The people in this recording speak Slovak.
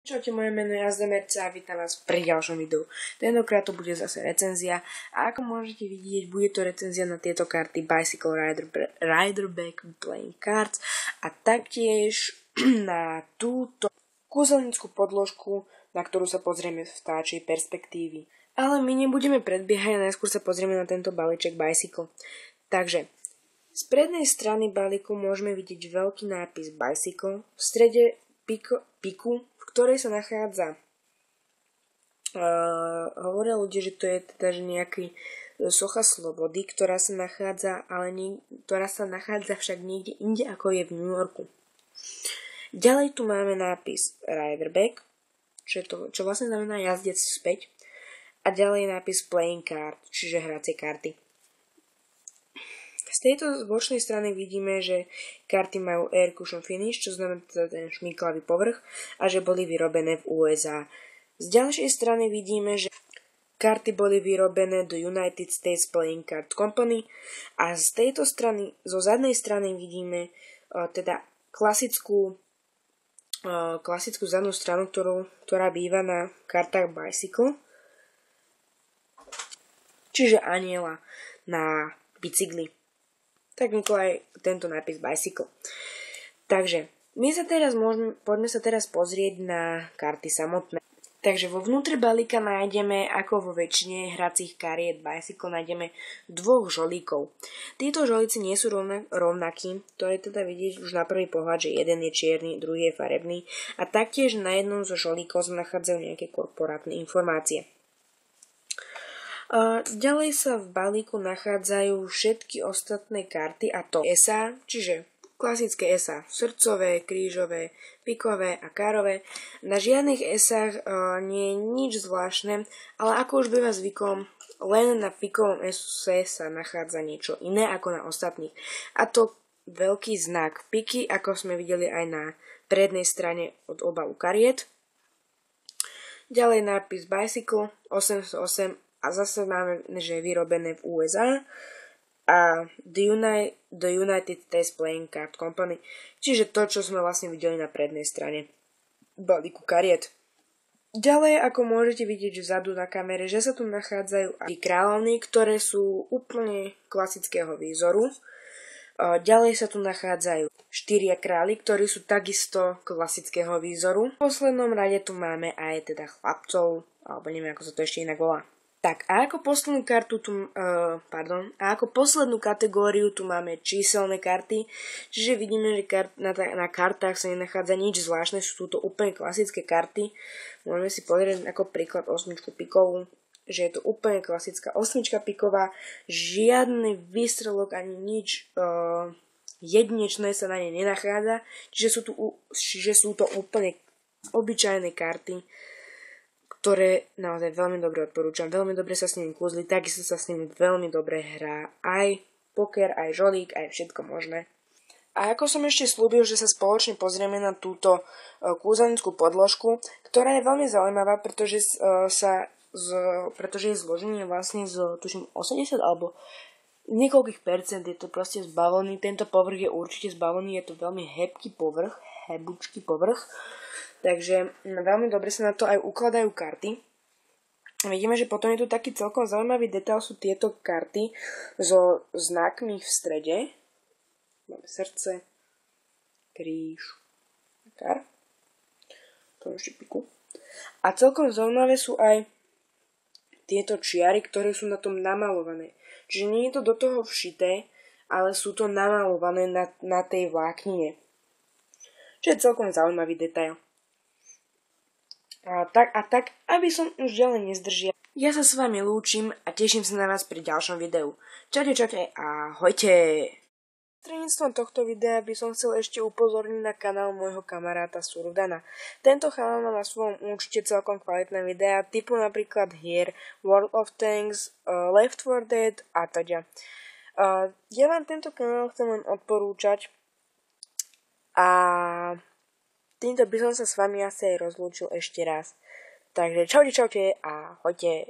Čaute, moje meno je Azdemerca a vítam vás pri ďalšom videu. Tentokrát to bude zase recenzia a ako môžete vidieť, bude to recenzia na tieto karty Bicycle Rider Back Playing Cards a taktiež na túto kúzelnickú podložku, na ktorú sa pozrieme z vtáčej perspektívy. Ale my nebudeme predbiehať a najskôr sa pozrieme na tento balíček Bicycle. Takže z prednej strany balíku môžeme vidieť veľký nápis Bicycle, v strede piku, v ktorej sa nachádza hovoria ľudia, že to je teda že nejaký socha slobody, ktorá sa nachádza však niekde inde ako je v New Yorku. Ďalej tu máme nápis Riderback, čo vlastne znamená jazdec späť, a ďalej nápis Playing Card, čiže hracie karty. Z tejto bočnej strany vidíme, že karty majú Air Cushion Finish, čo znamená ten šmíklavý povrch, a že boli vyrobené v USA. Z ďalšej strany vidíme, že karty boli vyrobené do United States Playing Card Company a z tejto strany, zo zadnej strany vidíme teda klasickú zadnú stranu, ktorá býva na kartách Bicycle, čiže aniela na bicykli. Tak vznikol aj tento nápis Bicycle. Takže poďme sa teraz pozrieť na karty samotné. Takže vo vnútri balíka nájdeme, ako vo väčšine hracích kariet Bicycle, nájdeme dvoch žolíkov. Títo žolíci nie sú rovnakí, to je teda vidieť už na prvý pohľad, že jeden je čierny, druhý je farebný a taktiež na jednom zo žolíkov sa nachádzajú nejaké korporátne informácie. Ďalej sa v balíku nachádzajú všetky ostatné karty a to SA, čiže klasické SA, srdcové, krížové, pikové a kárové. Na žiadnych esách nie je nič zvláštne, ale ako už býva zvykom, len na pikovom ese sa nachádza niečo iné ako na ostatných. A to veľký znak piky, ako sme videli aj na prednej strane od obalu kariet. Ďalej nápis Bicycle 808 a zase máme, že je vyrobené v USA a The United States Playing Card Company, čiže to, čo sme vlastne videli na prednej strane balíku kariet. Ďalej, ako môžete vidieť vzadu na kamere, že sa tu nachádzajú aj kráľovny, ktoré sú úplne klasického výzoru. Ďalej sa tu nachádzajú 4 králi, ktorí sú takisto klasického výzoru. V poslednom rade tu máme aj teda chlapcov, alebo neviem, ako sa to ešte inak volá. Tak, a ako poslednú kategóriu tu máme číselné karty, čiže vidíme, že na kartách sa nenachádza nič zvláštne, sú to úplne klasické karty. Môžeme si pozrieť ako príklad osmičku pikovú, že je to úplne klasická osmička piková, žiadny výstrelok ani nič jedinečné sa na nej nenachádza, čiže sú to úplne obyčajné karty, ktoré naozaj veľmi dobre odporúčam. Veľmi dobre sa s nimi kúzli, takisto sa s nimi veľmi dobre hrá aj poker, aj žolík, aj všetko možné. A ako som ešte slúbil, že sa spoločne pozrieme na túto kúzelnickú podložku, ktorá je veľmi zaujímavá, pretože je zložený vlastne z tuším 80 alebo niekoľkých percent, je to proste z bavlny. Tento povrch je určite z bavlny, je to veľmi hebký povrch, hebučký povrch. Takže veľmi dobre sa na to aj ukladajú karty. Vidíme, že potom je tu taký celkom zaujímavý detail, sú tieto karty so znakmi v strede. Máme srdce, kríž, kár. To ešte piku. A celkom zaujímavé sú aj tieto čiary, ktoré sú na tom namalované. Čiže nie je to do toho všité, ale sú to namalované na tej vláknine. Čo je celkom zaujímavý detail. A tak, aby som už ďalej nezdržia, ja sa s vami lúčim a teším sa na vás pri ďalšom videu. Čaute, ahojte! Prostredníctvom tohto videa by som chcel ešte upozorniť na kanál môjho kamaráta Surdana. Tento kanál má na svojom účte celkom kvalitné videá, typu napríklad hier World of Tanks, Left 4 Dead a teda. Ja vám tento kanál chcem len odporúčať a týmto by som sa s vami asi aj rozlúčil ešte raz. Takže čaute a ahojte.